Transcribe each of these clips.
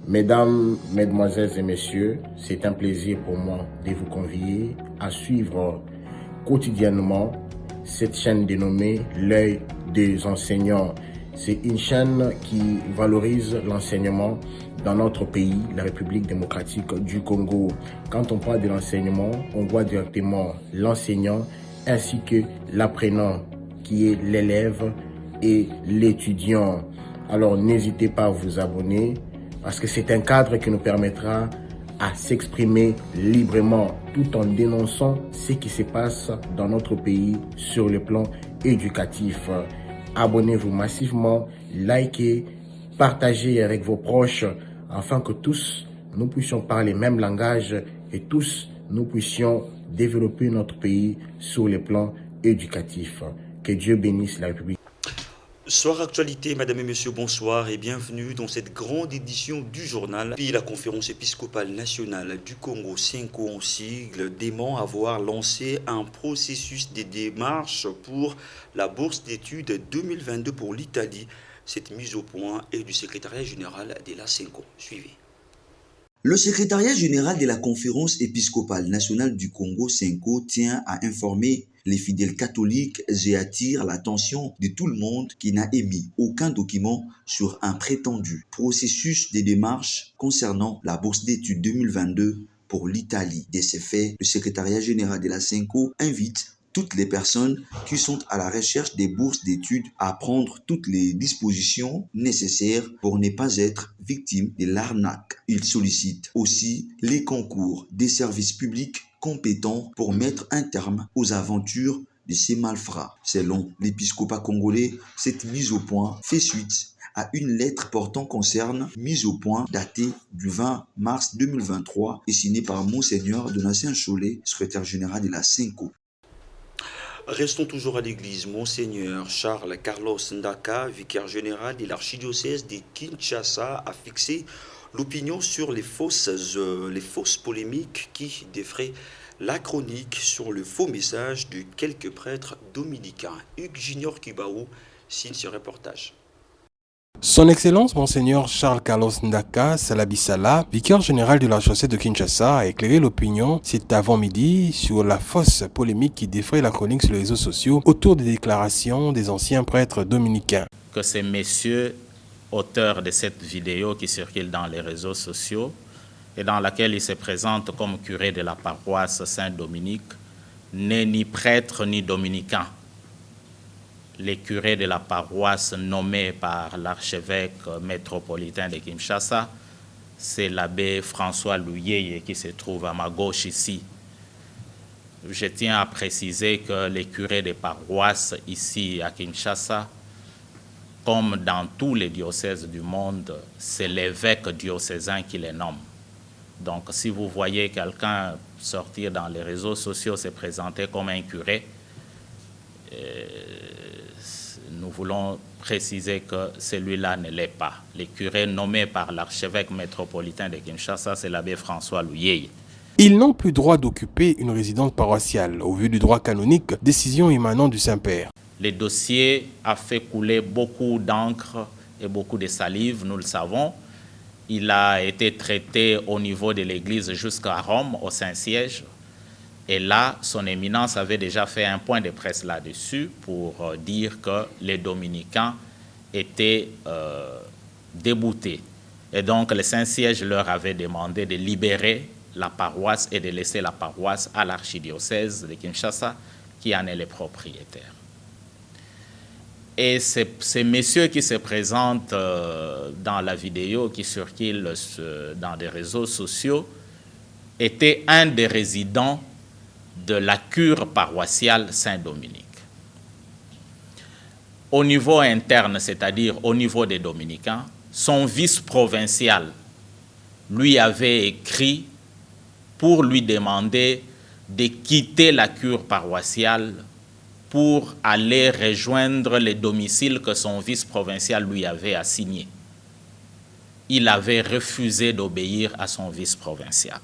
Mesdames, Mesdemoiselles et Messieurs, c'est un plaisir pour moi de vous convier à suivre quotidiennement cette chaîne dénommée L'œil des enseignants. C'est une chaîne qui valorise l'enseignement dans notre pays, la République démocratique du Congo. Quand on parle de l'enseignement, on voit directement l'enseignant ainsi que l'apprenant qui est l'élève et l'étudiant. Alors n'hésitez pas à vous abonner parce que c'est un cadre qui nous permettra à s'exprimer librement tout en dénonçant ce qui se passe dans notre pays sur le plan éducatif. Abonnez-vous massivement, likez, partagez avec vos proches afin que tous nous puissions parler le même langage et tous nous puissions développer notre pays sur le plan éducatif. Que Dieu bénisse la République. Soir Actualité, Madame et Monsieur, bonsoir et bienvenue dans cette grande édition du journal. Puis la conférence épiscopale nationale du Congo, CENCO en sigle, dément avoir lancé un processus de démarches pour la bourse d'études 2022 pour l'Italie. Cette mise au point est du secrétariat général de la CENCO. Suivez. Le secrétariat général de la conférence épiscopale nationale du Congo, CENCO, tient à informer les fidèles catholiques et attire l'attention de tout le monde qui n'a émis aucun document sur un prétendu processus de démarche concernant la bourse d'études 2022 pour l'Italie. De ce fait, le secrétariat général de la CENCO invite toutes les personnes qui sont à la recherche des bourses d'études à prendre toutes les dispositions nécessaires pour ne pas être victime de l'arnaque. Il sollicite aussi les concours des services publics compétents pour mettre un terme aux aventures de ces malfrats. Selon l'épiscopat congolais, cette mise au point fait suite à une lettre portant concerne mise au point datée du 20 mars 2023 et signée par Monseigneur Donatien Cholet, secrétaire général de la CENCO. Restons toujours à l'église. Monseigneur Charles Carlos Ndaka, vicaire général de l'archidiocèse de Kinshasa, a fixé l'opinion sur les fausses polémiques qui défraient la chronique sur le faux message de quelques prêtres dominicains. Hugues Junior Kibaou signe ce reportage. Son Excellence Monseigneur Charles Carlos Ndaka Salabissala, vicaire général de l'archidiocèse de Kinshasa, a éclairé l'opinion cet avant-midi sur la fausse polémique qui défraie la chronique sur les réseaux sociaux autour des déclarations des anciens prêtres dominicains. Que ces messieurs, auteurs de cette vidéo qui circule dans les réseaux sociaux et dans laquelle ils se présentent comme curé de la paroisse Saint-Dominique, n'est ni prêtre ni dominicain. Les curés de la paroisse nommés par l'archevêque métropolitain de Kinshasa, c'est l'abbé François Louyeye qui se trouve à ma gauche ici. Je tiens à préciser que les curés des paroisses ici à Kinshasa, comme dans tous les diocèses du monde, c'est l'évêque diocésain qui les nomme. Donc si vous voyez quelqu'un sortir dans les réseaux sociaux se présenter comme un curé, nous voulons préciser que celui-là ne l'est pas. Les curés nommés par l'archevêque métropolitain de Kinshasa, c'est l'abbé François Louyeye. Ils n'ont plus droit d'occuper une résidence paroissiale au vu du droit canonique, décision émanant du Saint-Père. Le dossier a fait couler beaucoup d'encre et beaucoup de salive, nous le savons. Il a été traité au niveau de l'Église jusqu'à Rome, au Saint-Siège. Et là, son éminence avait déjà fait un point de presse là-dessus pour dire que les dominicains étaient déboutés. Et donc, le Saint-Siège leur avait demandé de libérer la paroisse et de laisser la paroisse à l'archidiocèse de Kinshasa, qui en est le propriétaire. Et ces messieurs qui se présentent dans la vidéo qui circule dans des réseaux sociaux étaient un des résidents de la cure paroissiale Saint-Dominique. Au niveau interne, c'est-à-dire au niveau des dominicains, son vice-provincial lui avait écrit pour lui demander de quitter la cure paroissiale pour aller rejoindre les domiciles que son vice-provincial lui avait assignés. Il avait refusé d'obéir à son vice-provincial.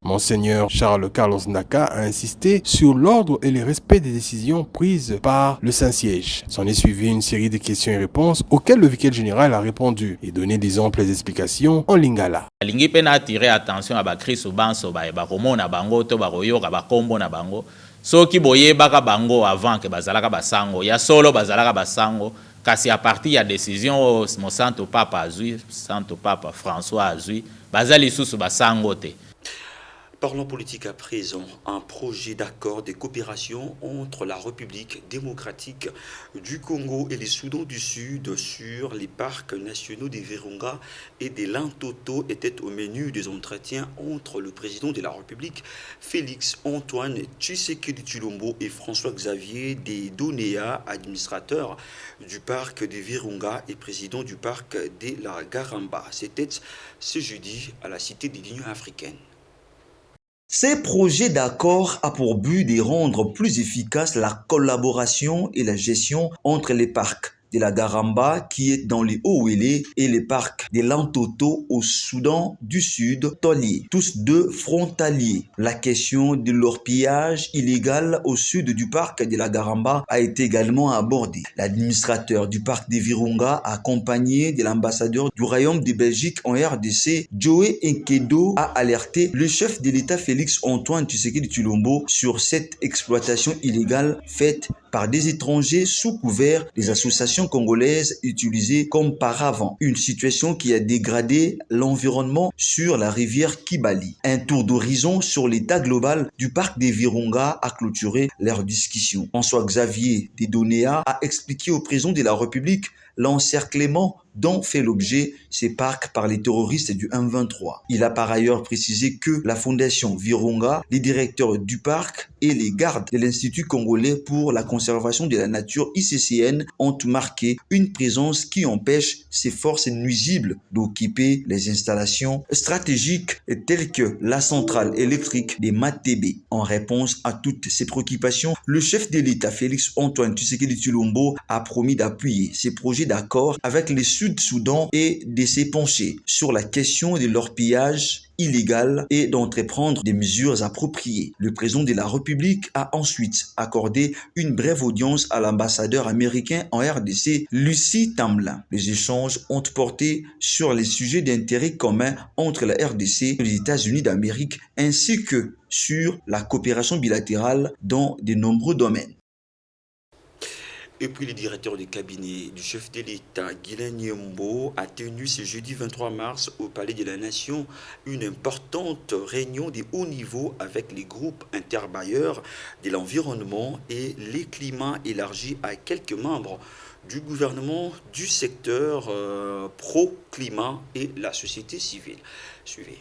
Monseigneur Charles Carlos Ndaka a insisté sur l'ordre et le respect des décisions prises par le Saint-Siège. S'en est suivi une série de questions et réponses auxquelles le vicaire général a répondu et donné des amples explications en lingala. Lingi pe na attirer attention à bakristo banso ba komona bango to bakoyoka bakombo na bango. Soki boyebaka bango avant que bazalaka basango ya solo bazalaka basango kasi à partir ya décision mon santo papa azui santo papa François azui bazali susu basango te. Parlons politique à présent. Un projet d'accord de coopération entre la République démocratique du Congo et les Soudans du Sud sur les parcs nationaux des Virunga et des Lantoto était au menu des entretiens entre le président de la République, Félix Antoine Tshisekedi Tshilombo, et François-Xavier Dedonea, administrateur du parc des Virunga et président du parc de la Garamba. C'était ce jeudi à la Cité de l'Union africaine. Ces projets d'accord a pour but de rendre plus efficace la collaboration et la gestion entre les parcs de la Garamba qui est dans les Hauts-Wélé et les parcs de Lantoto au Soudan du Sud, Tolier, tous deux frontaliers. La question de leur pillage illégal au sud du parc de la Garamba a été également abordée. L'administrateur du parc des Virunga, accompagné de l'ambassadeur du Royaume de Belgique en RDC, Joe Nkedo, a alerté le chef de l'État Félix Antoine Tshisekedi Tshilombo sur cette exploitation illégale faite par des étrangers sous couvert des associations congolaises utilisées comme paravent. Une situation qui a dégradé l'environnement sur la rivière Kibali. Un tour d'horizon sur l'état global du parc des Virunga a clôturé leur discussion. François-Xavier Dedonea a expliqué au président de la République l'encerclement dont fait l'objet ces parcs par les terroristes du M23. Il a par ailleurs précisé que la fondation Virunga, les directeurs du parc et les gardes de l'Institut congolais pour la conservation de la nature ICCN ont marqué une présence qui empêche ces forces nuisibles d'occuper les installations stratégiques telles que la centrale électrique des Matébé. En réponse à toutes ces préoccupations, le chef de l'État Félix Antoine Tshisekedi Tshilombo a promis d'appuyer ces projets d'accord avec les Sud-Soudan et de s'épancher sur la question de leur pillage illégal et d'entreprendre des mesures appropriées. Le président de la République a ensuite accordé une brève audience à l'ambassadeur américain en RDC, Lucie Tamlin. Les échanges ont porté sur les sujets d'intérêt commun entre la RDC et les États-Unis d'Amérique ainsi que sur la coopération bilatérale dans de nombreux domaines. Et puis le directeur du cabinet du chef de l'État, Guilain Nyembo, a tenu ce jeudi 23 mars au Palais de la Nation une importante réunion de haut niveau avec les groupes interbailleurs de l'environnement et les climats élargis à quelques membres du gouvernement, du secteur pro-climat et la société civile. Suivez.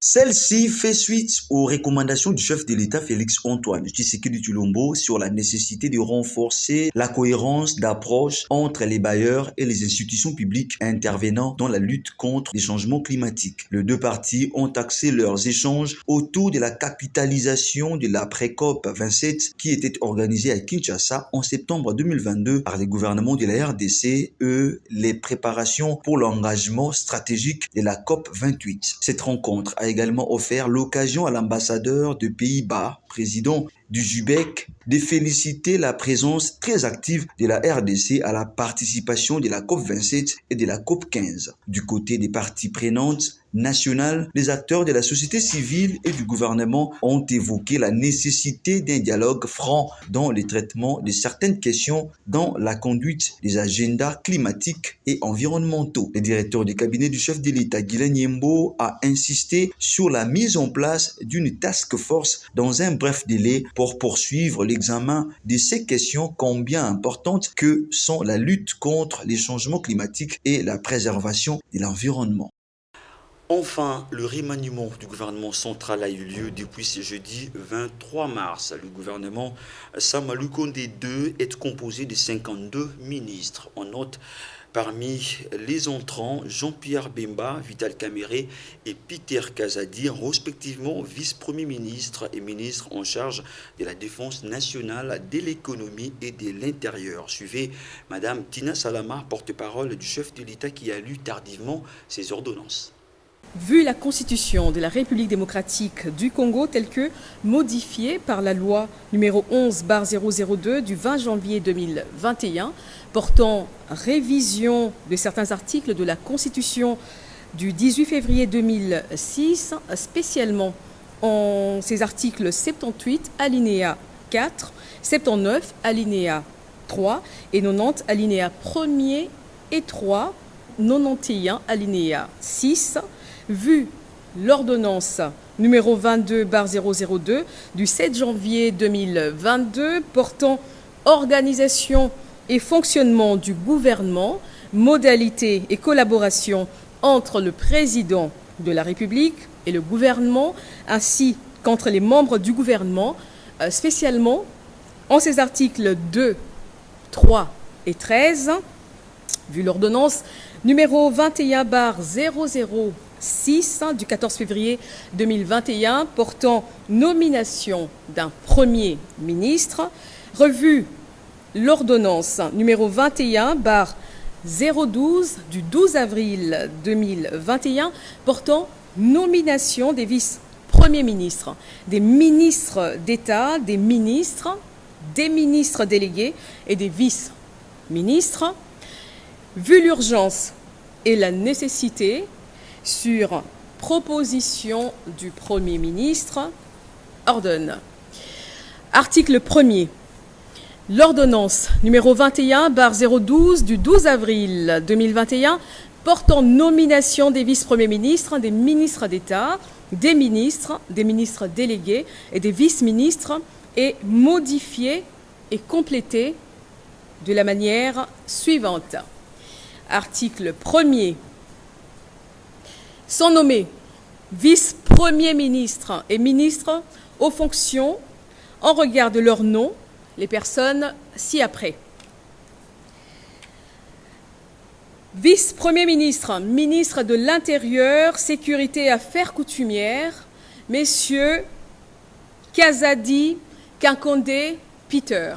Celle-ci fait suite aux recommandations du chef de l'État Félix Antoine Tshisekedi Tshilombo sur la nécessité de renforcer la cohérence d'approche entre les bailleurs et les institutions publiques intervenant dans la lutte contre les changements climatiques. Les deux parties ont axé leurs échanges autour de la capitalisation de la pré-COP 27 qui était organisée à Kinshasa en septembre 2022 par les gouvernements de la RDC et les préparations pour l'engagement stratégique de la COP 28. Cette rencontre a également offert l'occasion à l'ambassadeur de Pays-Bas, président du JUBEC, de féliciter la présence très active de la RDC à la participation de la COP27 et de la COP15. Du côté des parties prenantes nationales, les acteurs de la société civile et du gouvernement ont évoqué la nécessité d'un dialogue franc dans le traitement de certaines questions dans la conduite des agendas climatiques et environnementaux. Le directeur du cabinet du chef de l'État, Guilain Nyembo, a insisté sur la mise en place d'une task force dans un bref délai pour poursuivre l'examen de ces questions combien importantes que sont la lutte contre les changements climatiques et la préservation de l'environnement. Enfin, le remaniement du gouvernement central a eu lieu depuis ce jeudi 23 mars. Le gouvernement Sama Lukonde II est composé de 52 ministres. On note parmi les entrants Jean-Pierre Bemba, Vital Kamerhe et Peter Kazadi, respectivement vice-premier ministre et ministre en charge de la défense nationale, de l'économie et de l'intérieur. Suivez Madame Tina Salama, porte-parole du chef de l'État qui a lu tardivement ses ordonnances. Vu la Constitution de la République démocratique du Congo telle que modifiée par la loi numéro 11/002 du 20 janvier 2021 portant révision de certains articles de la Constitution du 18 février 2006, spécialement en ces articles 78 alinéa 4, 79 alinéa 3 et 90 alinéa 1er et 3, 91 alinéa 6, vu l'ordonnance numéro 22/002 du 7 janvier 2022 portant organisation et fonctionnement du gouvernement, modalités et collaboration entre le président de la République et le gouvernement, ainsi qu'entre les membres du gouvernement, spécialement en ces articles 2, 3 et 13, vu l'ordonnance numéro 21/006 du 14 février 2021 portant nomination d'un Premier ministre, revu l'ordonnance numéro 21/012 du 12 avril 2021 portant nomination des vice-premiers ministres, des ministres d'État, des ministres délégués et des vice-ministres, vu l'urgence et la nécessité, sur proposition du Premier ministre, ordonne. Article 1er. L'ordonnance numéro 21/012 du 12 avril 2021 portant nomination des vice-premiers ministres, des ministres d'État, des ministres délégués et des vice-ministres est modifiée et complétée de la manière suivante. Article 1er. Sont nommés vice-premiers ministres et ministres aux fonctions en regard de leur nom les personnes ci-après. Vice-premier ministre, ministre de l'Intérieur, Sécurité et Affaires coutumières, messieurs Kazadi Kinkonde Peter.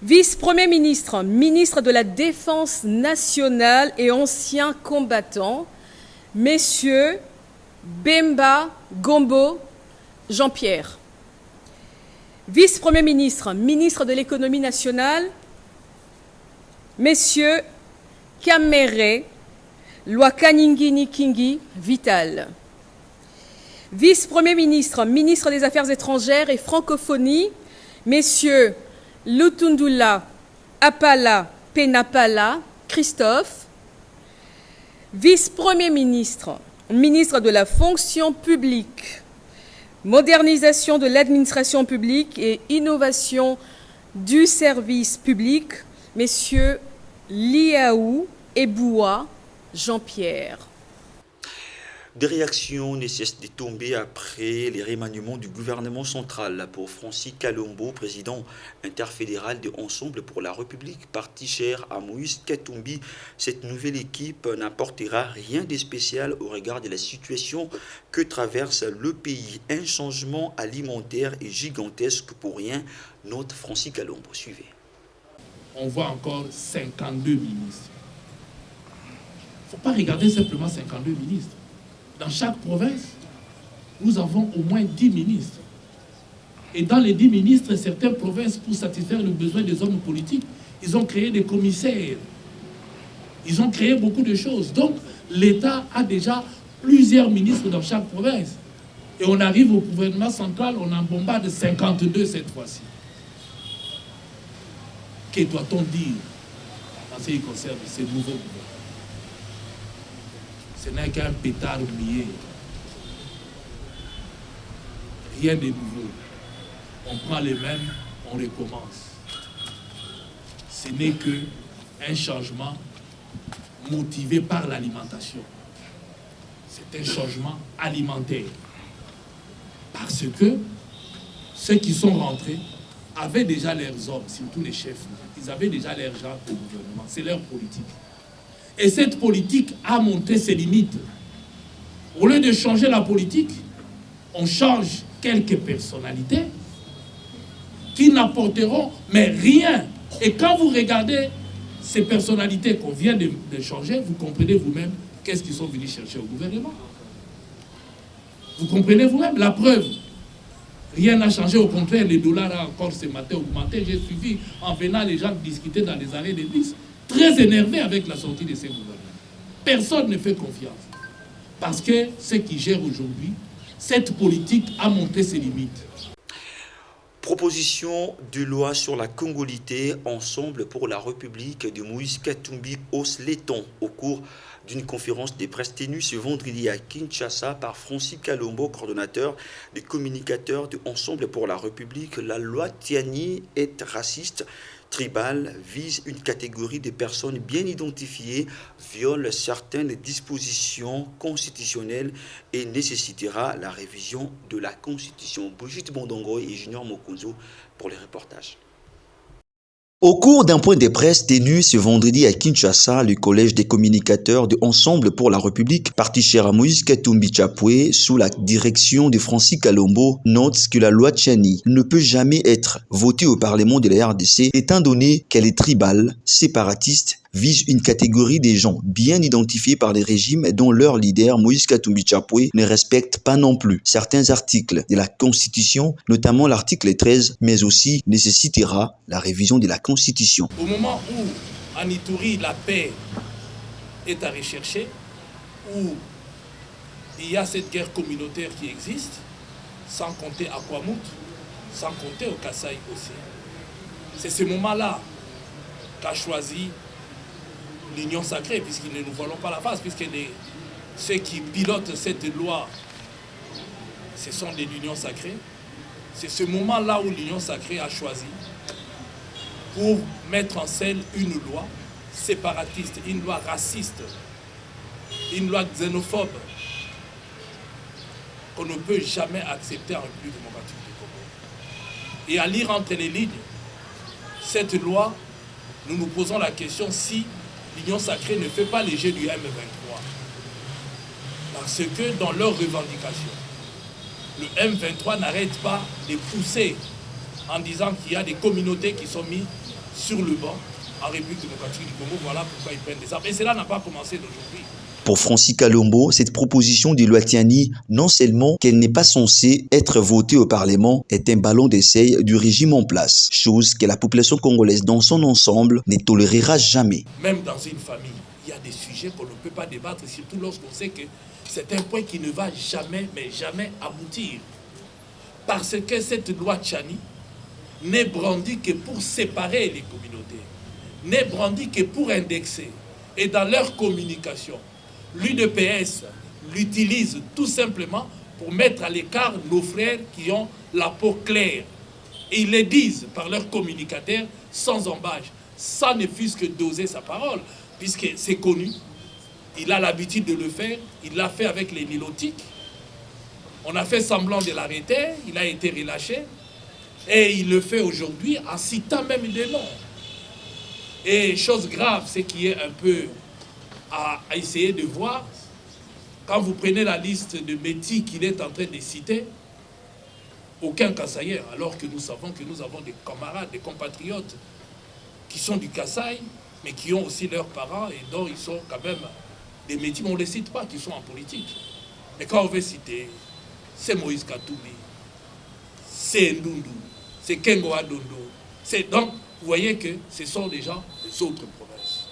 Vice-premier ministre, ministre de la Défense nationale et ancien combattant, messieurs Bemba Gombo Jean-Pierre. Vice-premier ministre, ministre de l'économie nationale, messieurs Kamere Lwakaningini Kingi Vital. Vice-premier ministre, ministre des Affaires étrangères et francophonie, messieurs Lutundula Apala Penapala Christophe. Vice-premier ministre, ministre de la fonction publique, modernisation de l'administration publique et innovation du service public, messieurs Liaou Eboua Jean-Pierre. Des réactions ne cessent de tomber après les remaniements du gouvernement central. Pour Francis Kalombo, président interfédéral de Ensemble pour la République, parti cher à Moïse Katumbi, cette nouvelle équipe n'apportera rien de spécial au regard de la situation que traverse le pays. Un changement alimentaire est gigantesque pour rien. Note Francis Kalombo. Suivez. On voit encore 52 ministres. Il ne faut pas regarder simplement 52 ministres. Dans chaque province, nous avons au moins 10 ministres. Et dans les 10 ministres, certaines provinces, pour satisfaire le besoin des hommes politiques, ils ont créé des commissaires. Ils ont créé beaucoup de choses. Donc, l'État a déjà plusieurs ministres dans chaque province. Et on arrive au gouvernement central, on en bombarde 52 cette fois-ci. Que doit-on dire en ce qui concerne ces nouveaux gouvernements? Ce n'est qu'un pétard oublié. Rien de nouveau. On prend les mêmes, on recommence. Ce n'est qu'un changement motivé par l'alimentation. C'est un changement alimentaire. Parce que ceux qui sont rentrés avaient déjà leurs hommes, surtout les chefs. Ils avaient déjà leurs gens au gouvernement. C'est leur politique. Et cette politique a montré ses limites. Au lieu de changer la politique, on change quelques personnalités qui n'apporteront mais rien. Et quand vous regardez ces personnalités qu'on vient de changer, vous comprenez vous-même qu'est-ce qu'ils sont venus chercher au gouvernement? Vous comprenez vous-même la preuve? Rien n'a changé, au contraire, le dollar a encore ce matin augmenté. J'ai suivi en venant les gens discuter dans les arrêts de bus, très énervés avec la sortie de ces gouvernements. Personne ne fait confiance. Parce que ceux qui gèrent aujourd'hui, cette politique a montré ses limites. Proposition de loi sur la congolité ensemble pour la République de Moïse Katumbi Osleton au cours d'une conférence de presse tenue ce vendredi à Kinshasa par Francis Kalombo, coordonnateur des communicateurs de Ensemble pour la République. La loi Tiani est raciste, tribale, vise une catégorie de personnes bien identifiées, viole certaines dispositions constitutionnelles et nécessitera la révision de la Constitution. Brigitte Bondongo et Junior Mokonzo pour les reportages. Au cours d'un point de presse tenu ce vendredi à Kinshasa, le collège des communicateurs de Ensemble pour la République, parti cher à Moïse Katumbi Chapwe, sous la direction de Francis Kalombo, note que la loi Tiani ne peut jamais être votée au Parlement de la RDC, étant donné qu'elle est tribale, séparatiste, vise une catégorie des gens bien identifiés par les régimes dont leur leader Moïse Katumbi Chapwe ne respecte pas non plus certains articles de la Constitution, notamment l'article 13, mais aussi nécessitera la révision de la Constitution. Au moment où en Ituri la paix est à rechercher, où il y a cette guerre communautaire qui existe, sans compter à Kwamut, sans compter au Kasaï aussi, c'est ce moment-là qu'a choisi l'Union sacrée, puisqu'ils ne nous voilons pas la face, puisque ceux qui pilotent cette loi, ce sont de l'Union sacrée. C'est ce moment-là où l'Union sacrée a choisi pour mettre en scène une loi séparatiste, une loi raciste, une loi xénophobe qu'on ne peut jamais accepter en République démocratique du Congo. Et à lire entre les lignes, cette loi, nous nous posons la question si l'Union sacrée ne fait pas les jeux du M23. Parce que dans leurs revendications, le M23 n'arrête pas de pousser en disant qu'il y a des communautés qui sont mises sur le banc en République démocratique du Congo. Voilà pourquoi ils prennent des armes. Et cela n'a pas commencé d'aujourd'hui. Pour Francis Kalombo, cette proposition de loi Tiani, non seulement qu'elle n'est pas censée être votée au Parlement, est un ballon d'essai du régime en place, chose que la population congolaise dans son ensemble ne tolérera jamais. Même dans une famille, il y a des sujets qu'on ne peut pas débattre, surtout lorsqu'on sait que c'est un point qui ne va jamais, mais jamais aboutir. Parce que cette loi Tiani n'est brandie que pour séparer les communautés, n'est brandie que pour indexer. Et dans leur communication, l'UDPS l'utilise tout simplement pour mettre à l'écart nos frères qui ont la peau claire. Et ils le disent par leurs communicateurs sans embâche, sans ne fût-ce que doser sa parole, puisque c'est connu. Il a l'habitude de le faire, il l'a fait avec les nilotiques. On a fait semblant de l'arrêter, il a été relâché. Et il le fait aujourd'hui en citant même des noms. Et chose grave, c'est qu'il y a un peu à essayer de voir, quand vous prenez la liste de métiers qu'il est en train de citer, aucun Kassaïen, alors que nous savons que nous avons des camarades, des compatriotes qui sont du Kasaï, mais qui ont aussi leurs parents et dont ils sont quand même des métiers, mais on ne les cite pas, qui sont en politique. Mais quand on veut citer, c'est Moïse Katumbi, c'est Ndundu, c'est Kengo Adondo. Donc, vous voyez que ce sont des gens des autres provinces.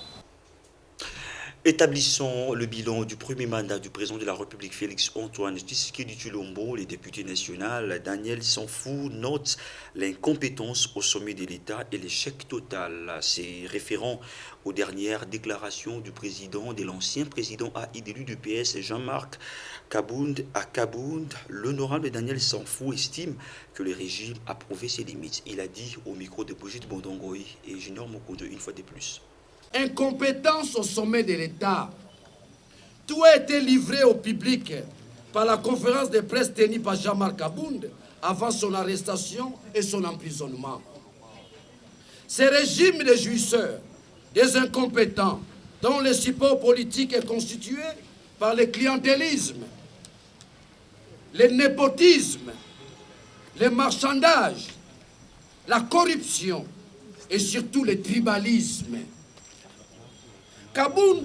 Établissons le bilan du premier mandat du président de la République Félix-Antoine Tshisekedi Tshilombo. Les députés nationaux Daniel Sanfou note l'incompétence au sommet de l'État et l'échec total. C'est référent aux dernières déclarations du président, de l'ancien président AI de l'UDPS Jean-Marc Kabound à Kabound. L'honorable Daniel Sanfou estime que le régime a prouvé ses limites. Il a dit au micro de Brigitte Bondongoy et Junior Mokodo une fois de plus. Incompétence au sommet de l'État. Tout a été livré au public par la conférence de presse tenue par Jean-Marc Kabound avant son arrestation et son emprisonnement. Ce régime de jouisseurs, des incompétents, dont le support politique est constitué par le clientélisme, le népotisme, le marchandage, la corruption et surtout le tribalisme. Kabound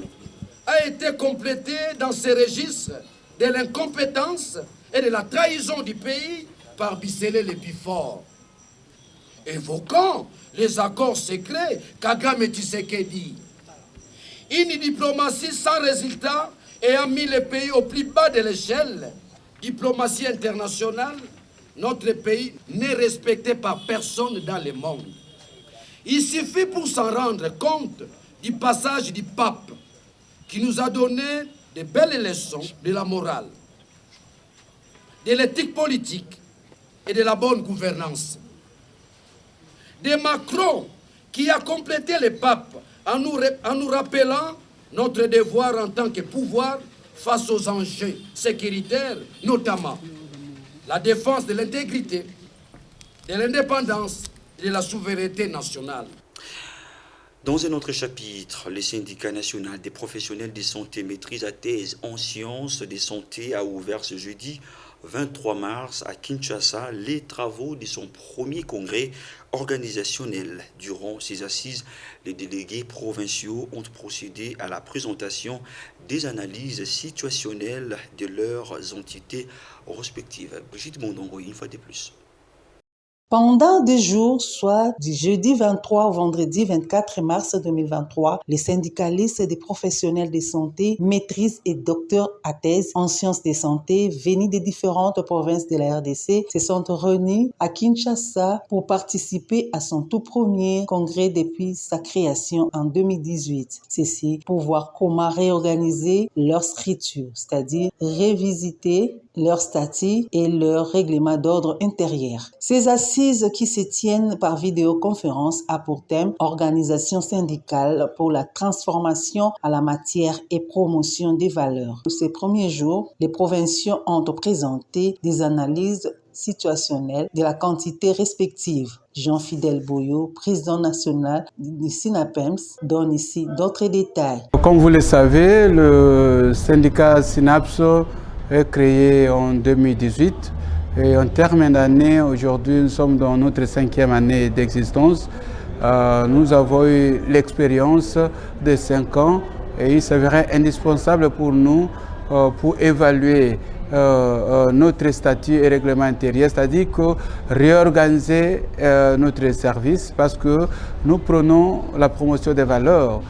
a été complété dans ces registres de l'incompétence et de la trahison du pays par Bissele Lépifort, évoquant les accords secrets Kagame Tshisekedi. Une diplomatie sans résultat ayant mis le pays au plus bas de l'échelle. Diplomatie internationale, notre pays n'est respecté par personne dans le monde. Il suffit pour s'en rendre compte du passage du pape qui nous a donné de belles leçons de la morale, de l'éthique politique et de la bonne gouvernance. De Macron qui a complété le pape en nous rappelant notre devoir en tant que pouvoir face aux enjeux sécuritaires, notamment la défense de l'intégrité, de l'indépendance et de la souveraineté nationale. Dans un autre chapitre, le syndicat national des professionnels de santé maîtrise à thèse en sciences de santé a ouvert ce jeudi 23 mars à Kinshasa les travaux de son premier congrès organisationnel. Durant ces assises, les délégués provinciaux ont procédé à la présentation des analyses situationnelles de leurs entités respectives. Brigitte Mondongo, une fois de plus. Pendant 2 jours, soit du jeudi 23 au vendredi 24 mars 2023, les syndicalistes des professionnels de santé, maîtrises et docteurs à thèse en sciences de santé venus des différentes provinces de la RDC se sont réunis à Kinshasa pour participer à son tout premier congrès depuis sa création en 2018. Ceci pour voir comment réorganiser leur structure, c'est-à-dire révisiter leur statut et leur règlement d'ordre intérieur. Ces assises qui se tiennent par vidéoconférence a pour thème organisation syndicale pour la transformation à la matière et promotion des valeurs. Pour ces premiers jours, les provinciaux ont présenté des analyses situationnelles de la quantité respective. Jean-Fidèle Boyo, président national du SINAPEMS, donne ici d'autres détails. Comme vous le savez, le syndicat SYNAPS est créé en 2018 et en termes d'année, aujourd'hui nous sommes dans notre 5e année d'existence. Nous avons eu l'expérience de 5 ans et il s'avérait indispensable pour nous pour évaluer notre statut et règlement intérieur, c'est-à-dire que réorganiser notre service parce que nous prenons la promotion des valeurs.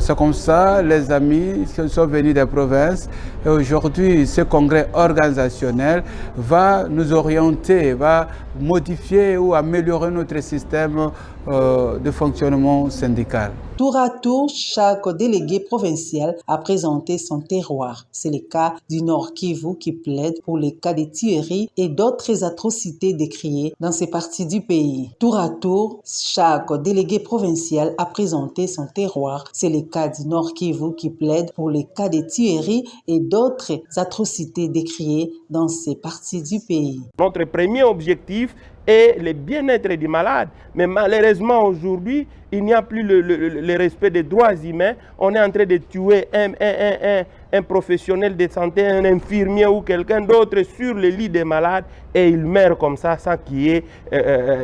C'est comme ça, les amis qui sont venus des provinces. Et aujourd'hui, ce congrès organisationnel va nous orienter, va modifier ou améliorer notre système de fonctionnement syndical. Tour à tour, chaque délégué provincial a présenté son terroir. C'est le cas du Nord Kivu qui plaide pour les cas de tueries et d'autres atrocités décriées dans ces parties du pays. Tour à tour, chaque délégué provincial a présenté son terroir. C'est le cas du Nord Kivu qui plaide pour les cas de tueries et d'autres atrocités décriées dans ces parties du pays. Notre premier objectif est le bien-être du malade. Mais malheureusement, aujourd'hui, il n'y a plus le respect des droits humains. On est en train de tuer un professionnel de santé, un infirmier ou quelqu'un d'autre sur le lit des malades et il meurt comme ça sans qu'il y ait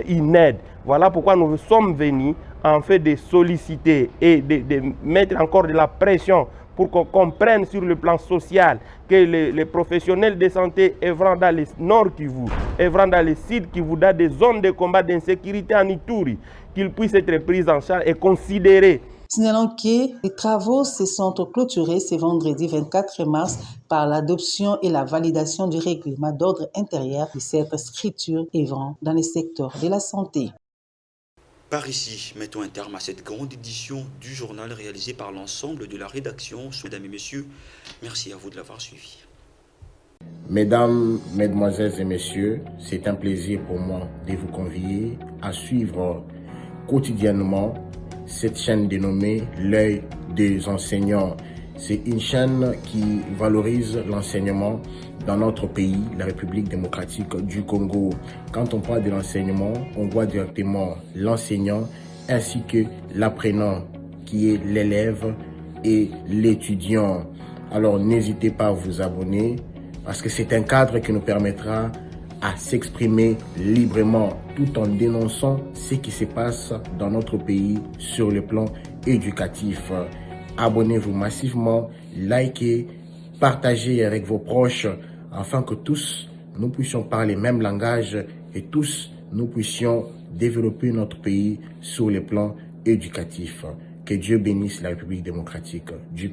une aide. Voilà pourquoi nous sommes venus en fait de solliciter et de mettre encore de la pression pour qu'on comprenne sur le plan social que les professionnels de santé œuvrant dans le Nord Kivu, œuvrant dans le Sud Kivu, dans des zones de combat d'insécurité en Ituri, qu'ils puissent être pris en charge et considérés. Signalons que les travaux se sont clôturés ce vendredi 24 mars par l'adoption et la validation du règlement d'ordre intérieur de cette structure œuvrant dans le secteur de la santé. Par ici, mettons un terme à cette grande édition du journal réalisée par l'ensemble de la rédaction. Mesdames et messieurs, merci à vous de l'avoir suivi. Mesdames, Mesdemoiselles et Messieurs, c'est un plaisir pour moi de vous convier à suivre quotidiennement cette chaîne dénommée L'œil des enseignants. C'est une chaîne qui valorise l'enseignement dans notre pays, la République démocratique du Congo. Quand on parle de l'enseignement, on voit directement l'enseignant ainsi que l'apprenant qui est l'élève et l'étudiant. Alors n'hésitez pas à vous abonner parce que c'est un cadre qui nous permettra à s'exprimer librement tout en dénonçant ce qui se passe dans notre pays sur le plan éducatif. abonnez-vous massivement, likez, partagez avec vos proches, afin que tous nous puissions parler le même langage et tous nous puissions développer notre pays sur le plan éducatif. Que Dieu bénisse la République démocratique du